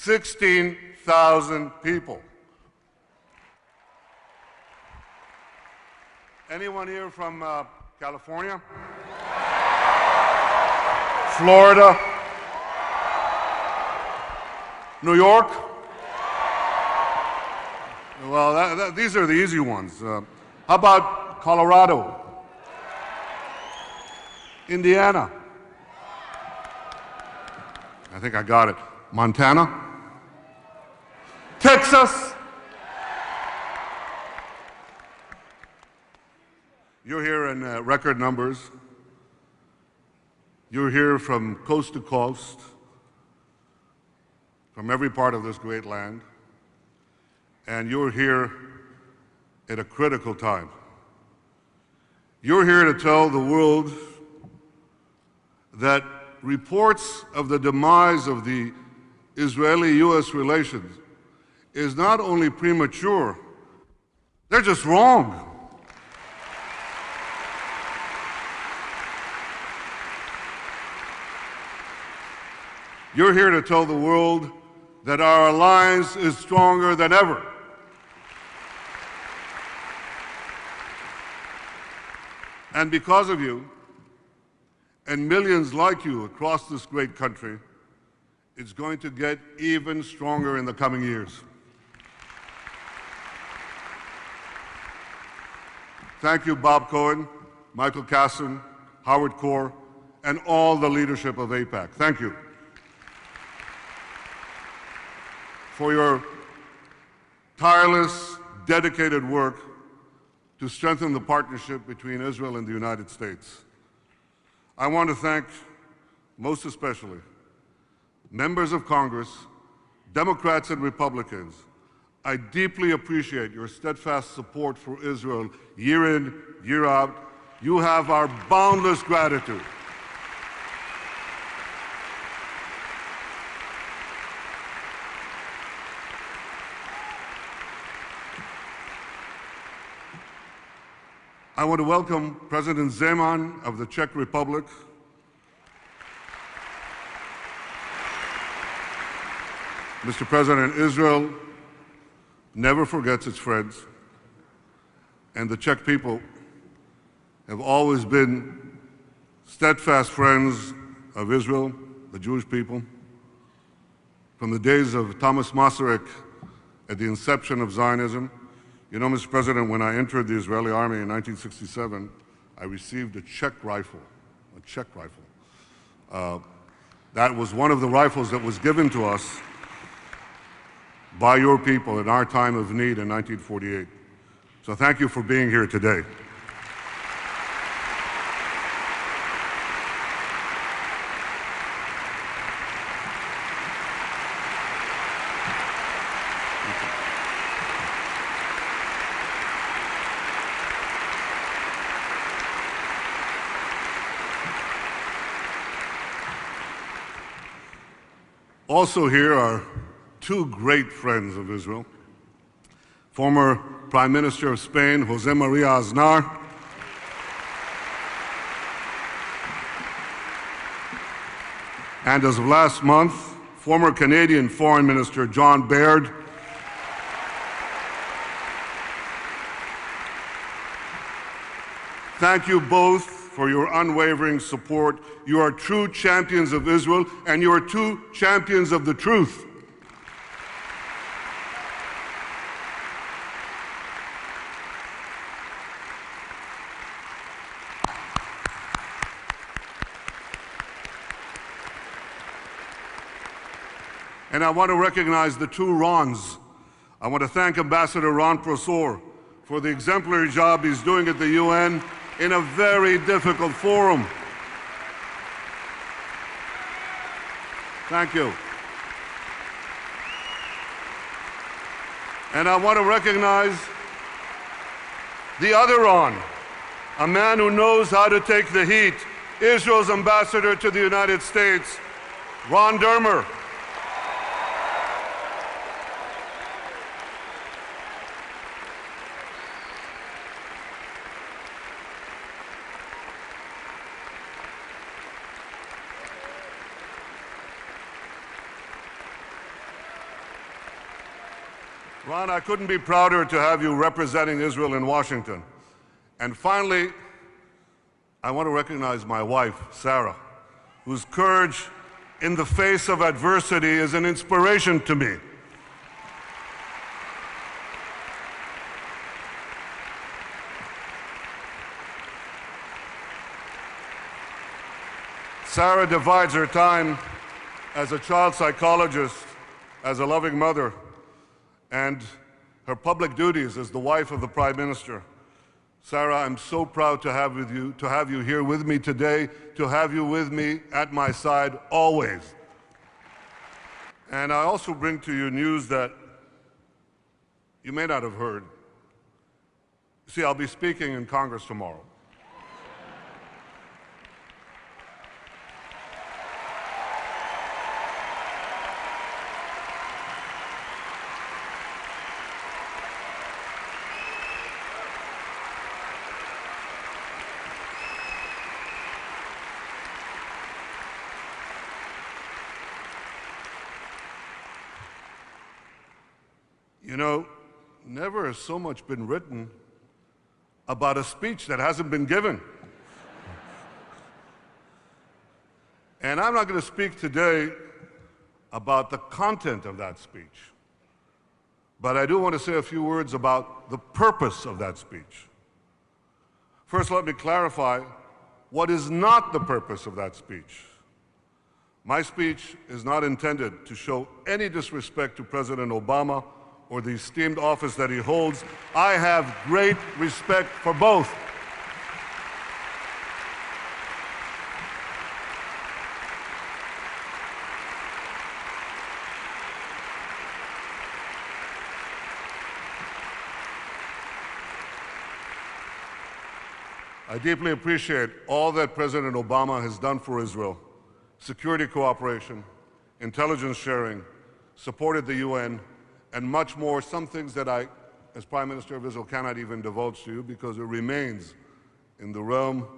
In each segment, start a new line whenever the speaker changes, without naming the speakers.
16,000 people. Anyone here from California? Florida? New York? Well, these are the easy ones. How about Colorado? Indiana? I think I got it. Montana? Texas? You're here in record numbers. You're here from coast to coast, from every part of this great land, and you're here at a critical time. You're here to tell the world that reports of the demise of the Israeli-US relations is not only premature, they're just wrong. You're here to tell the world that our alliance is stronger than ever. And because of you, and millions like you across this great country, it's going to get even stronger in the coming years. Thank you, Bob Cohen, Michael Kasson, Howard Korr, and all the leadership of AIPAC. Thank you for your tireless, dedicated work to strengthen the partnership between Israel and the United States. I want to thank, most especially, members of Congress, Democrats and Republicans. I deeply appreciate your steadfast support for Israel year in, year out. You have our boundless gratitude. I want to welcome President Zeman of the Czech Republic, Mr. President, Israel never forgets its friends, and the Czech people have always been steadfast friends of Israel, the Jewish people, from the days of Thomas Masaryk at the inception of Zionism. You know, Mr. President, when I entered the Israeli army in 1967, I received a Czech rifle, that was one of the rifles that was given to us by your people in our time of need in 1948. So thank you for being here today. Also here are two great friends of Israel. Former Prime Minister of Spain, José María Aznar, and as of last month, former Canadian Foreign Minister John Baird. Thank you both for your unwavering support. You are true champions of Israel, and you are true champions of the truth. And I want to recognize the two Rons. I want to thank Ambassador Ron Prosor for the exemplary job he's doing at the UN in a very difficult forum. Thank you. And I want to recognize the other Ron, a man who knows how to take the heat, Israel's ambassador to the United States, Ron Dermer. Ron, I couldn't be prouder to have you representing Israel in Washington. And finally, I want to recognize my wife, Sarah, whose courage in the face of adversity is an inspiration to me. Sarah divides her time as a child psychologist, as a loving mother, and her public duties as the wife of the Prime Minister. Sarah, I'm so proud to have you here with me today, to have you with me at my side always. And I also bring to you news that you may not have heard. See, I'll be speaking in Congress tomorrow. You know, never has so much been written about a speech that hasn't been given. And I'm not going to speak today about the content of that speech, but I do want to say a few words about the purpose of that speech. First, let me clarify what is not the purpose of that speech. My speech is not intended to show any disrespect to President Obama or the esteemed office that he holds. I have great respect for both. I deeply appreciate all that President Obama has done for Israel: security cooperation, intelligence sharing, supported the UN, and much more, some things that I, as Prime Minister of Israel, cannot even divulge to you because it remains in the realm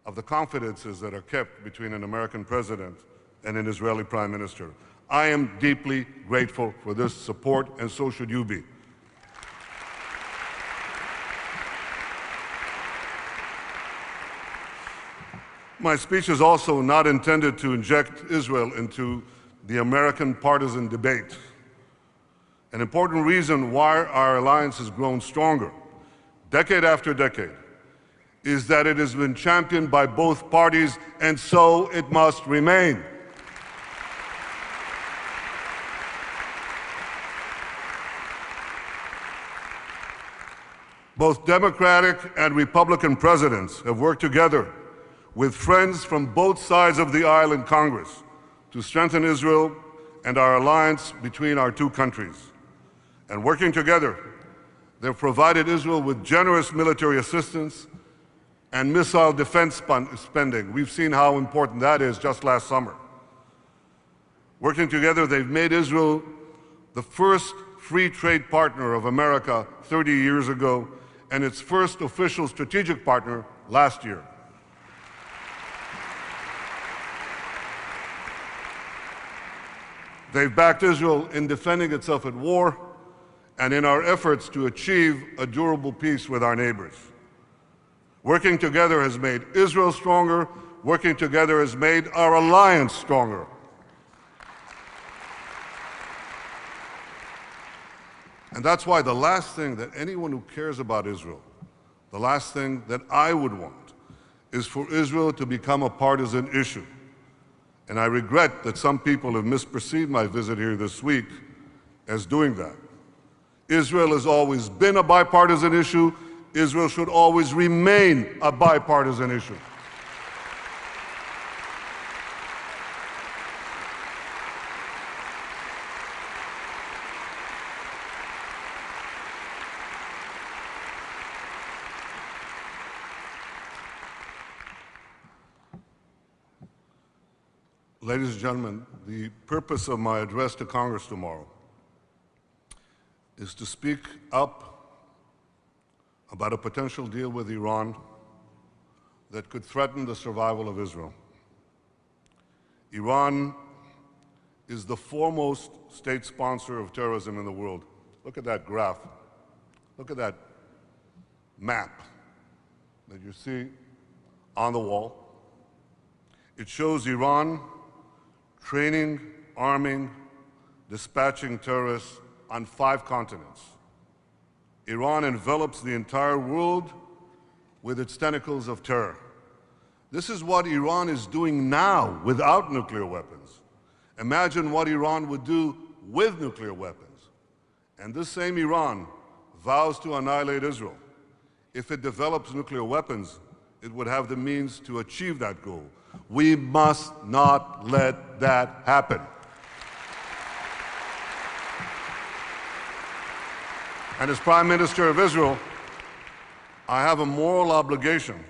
of the confidences that are kept between an American president and an Israeli Prime Minister. I am deeply grateful for this support, and so should you be. My speech is also not intended to inject Israel into the American partisan debate. An important reason why our alliance has grown stronger, decade after decade, is that it has been championed by both parties, and so it must remain. Both Democratic and Republican presidents have worked together with friends from both sides of the aisle in Congress to strengthen Israel and our alliance between our two countries. And working together, they've provided Israel with generous military assistance and missile defense spending. We've seen how important that is just last summer. Working together, they've made Israel the first free trade partner of America 30 years ago, and its first official strategic partner last year. They've backed Israel in defending itself at war and in our efforts to achieve a durable peace with our neighbors. Working together has made Israel stronger. Working together has made our alliance stronger. And that's why the last thing that anyone who cares about Israel, the last thing that I would want, is for Israel to become a partisan issue. And I regret that some people have misperceived my visit here this week as doing that. Israel has always been a bipartisan issue. Israel should always remain a bipartisan issue. Ladies and gentlemen, the purpose of my address to Congress tomorrow is to speak up about a potential deal with Iran that could threaten the survival of Israel. Iran is the foremost state sponsor of terrorism in the world, look at that graph. Look at that map that you see on the wall. It shows Iran training, arming, dispatching terrorists on 5 continents. Iran envelops the entire world with its tentacles of terror. This is what Iran is doing now without nuclear weapons. Imagine what Iran would do with nuclear weapons. And this same Iran vows to annihilate Israel. If it develops nuclear weapons, it would have the means to achieve that goal. We must not let that happen. And as Prime Minister of Israel, I have a moral obligation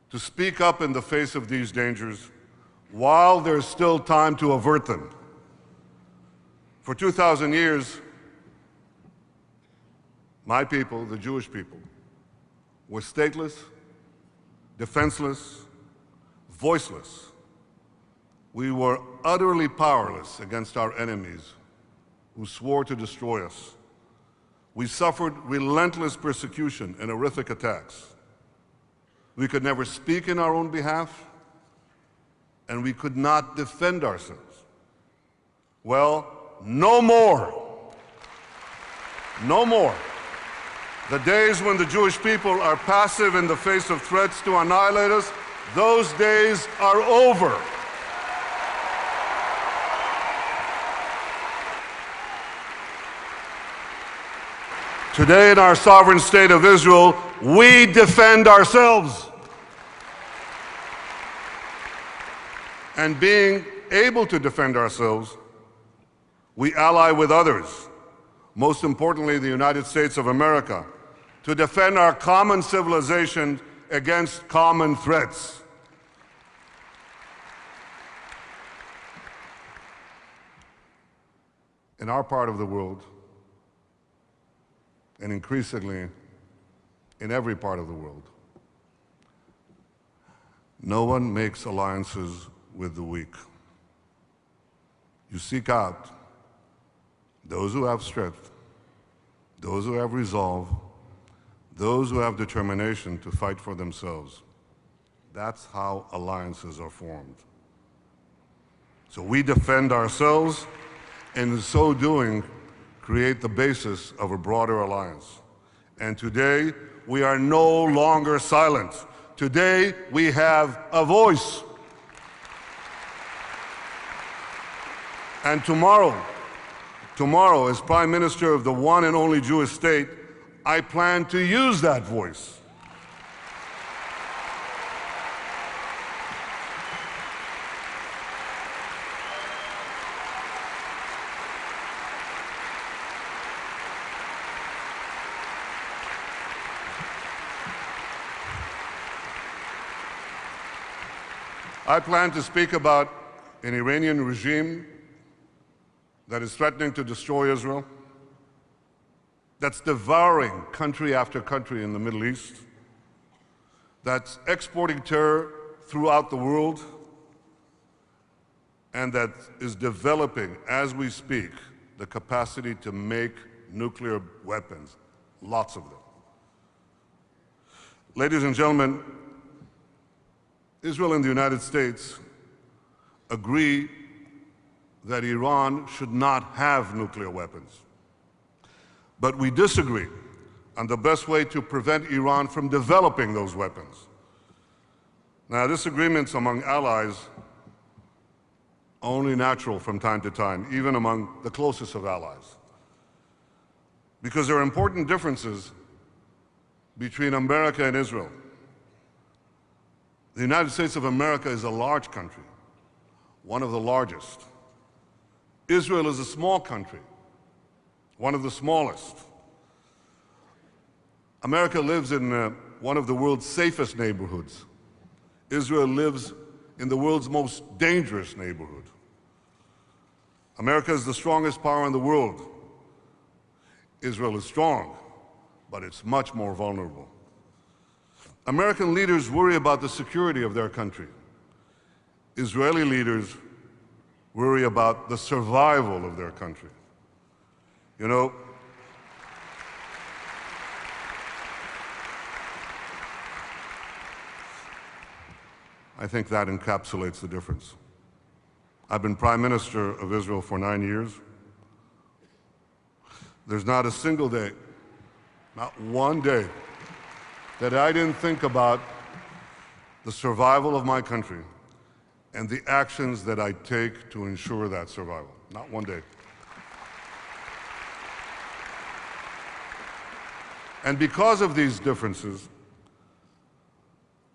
to speak up in the face of these dangers while there's still time to avert them. For 2,000 years, my people, the Jewish people, were stateless, defenseless, voiceless. We were utterly powerless against our enemies who swore to destroy us. We suffered relentless persecution and horrific attacks. We could never speak in our own behalf, and we could not defend ourselves. Well, no more. No more. The days when the Jewish people are passive in the face of threats to annihilate us, those days are over. Today, in our sovereign state of Israel, we defend ourselves. And being able to defend ourselves, we ally with others, most importantly the United States of America, to defend our common civilization against common threats. In our part of the world, and increasingly in every part of the world, no one makes alliances with the weak. You seek out those who have strength, those who have resolve, those who have determination to fight for themselves. That's how alliances are formed. So we defend ourselves, and in so doing, create the basis of a broader alliance. And today, we are no longer silent. Today, we have a voice. And tomorrow, as Prime Minister of the one and only Jewish state, I plan to use that voice. I plan to speak about an Iranian regime that is threatening to destroy Israel, that's devouring country after country in the Middle East, that's exporting terror throughout the world, and that is developing, as we speak, the capacity to make nuclear weapons, lots of them. Ladies and gentlemen, Israel and the United States agree that Iran should not have nuclear weapons. But we disagree on the best way to prevent Iran from developing those weapons. Now, disagreements among allies are only natural from time to time, even among the closest of allies, because there are important differences between America and Israel. The United States of America is a large country, one of the largest. Israel is a small country, one of the smallest. America lives in one of the world's safest neighborhoods. Israel lives in the world's most dangerous neighborhood. America is the strongest power in the world. Israel is strong, but it's much more vulnerable. American leaders worry about the security of their country. Israeli leaders worry about the survival of their country. You know, I think that encapsulates the difference. I've been Prime Minister of Israel for 9 years. There's not a single day, not one day, that I didn't think about the survival of my country and the actions that I take to ensure that survival. Not one day. And because of these differences,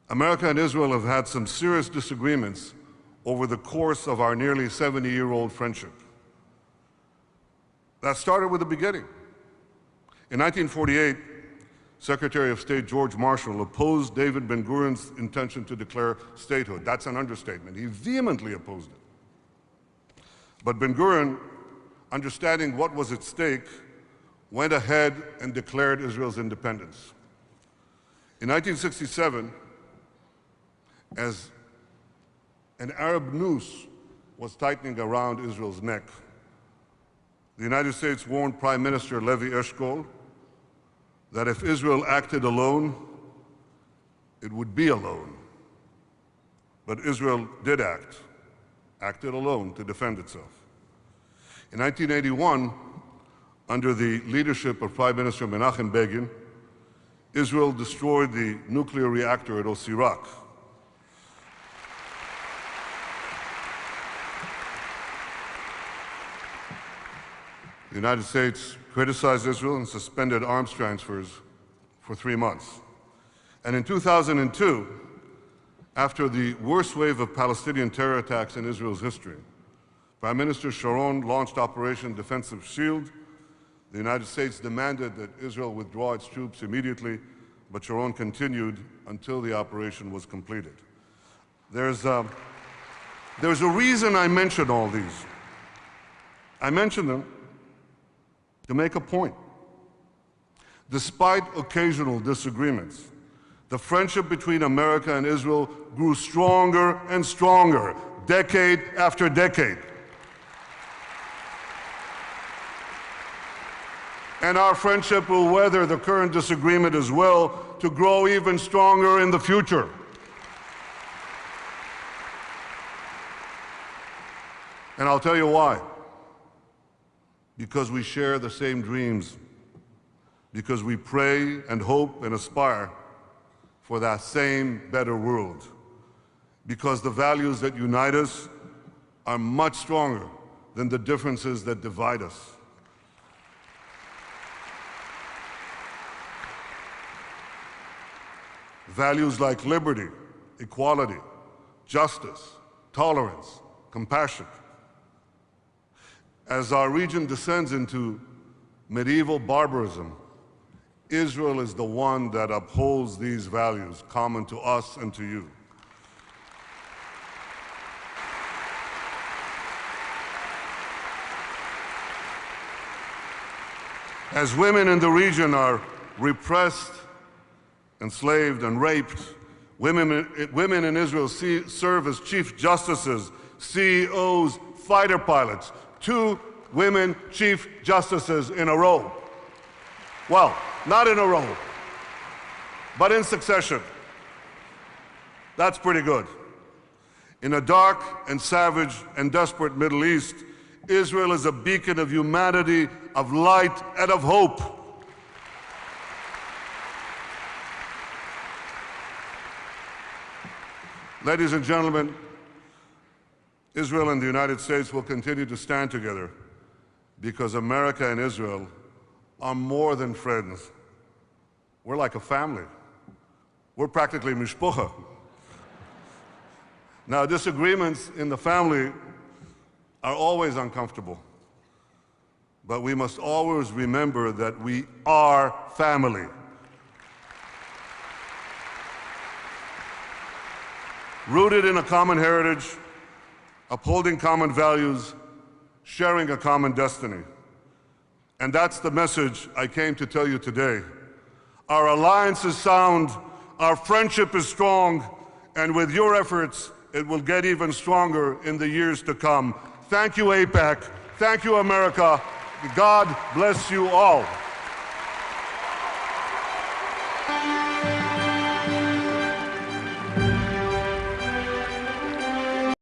America and Israel have had some serious disagreements over the course of our nearly 70-year-old friendship. That started with the beginning. In 1948, Secretary of State George Marshall opposed David Ben-Gurion's intention to declare statehood. That's an understatement. He vehemently opposed it. But Ben-Gurion, understanding what was at stake, went ahead and declared Israel's independence. In 1967, as an Arab noose was tightening around Israel's neck, the United States warned Prime Minister Levi Eshkol that if Israel acted alone, it would be alone. But Israel did acted alone to defend itself. In 1981, under the leadership of Prime Minister Menachem Begin, Israel destroyed the nuclear reactor at Osirak. The United States criticized Israel and suspended arms transfers for 3 months. And in 2002, after the worst wave of Palestinian terror attacks in Israel's history, Prime Minister Sharon launched Operation Defensive Shield. The United States demanded that Israel withdraw its troops immediately, but Sharon continued until the operation was completed. There's a reason I mention all these. I mention them to make a point. Despite occasional disagreements, the friendship between America and Israel grew stronger and stronger, decade after decade. And our friendship will weather the current disagreement as well to grow even stronger in the future. And I'll tell you why. Because we share the same dreams, because we pray and hope and aspire for that same better world, because the values that unite us are much stronger than the differences that divide us. Values like liberty, equality, justice, tolerance, compassion. As our region descends into medieval barbarism, Israel is the one that upholds these values common to us and to you. As women in the region are repressed, enslaved, and raped, women in Israel serve as chief justices, CEOs, fighter pilots. 2 women chief justices in a row. Well, not in a row, but in succession. That's pretty good. In a dark and savage and desperate Middle East, Israel is a beacon of humanity, of light, and of hope. Ladies and gentlemen, Israel and the United States will continue to stand together because America and Israel are more than friends. We're like a family. We're practically mishpucha. Now, disagreements in the family are always uncomfortable, but we must always remember that we are family. Rooted in a common heritage, upholding common values, sharing a common destiny. And that's the message I came to tell you today. Our alliance is sound, our friendship is strong, and with your efforts, it will get even stronger in the years to come. Thank you, AIPAC. Thank you, America. God bless you all.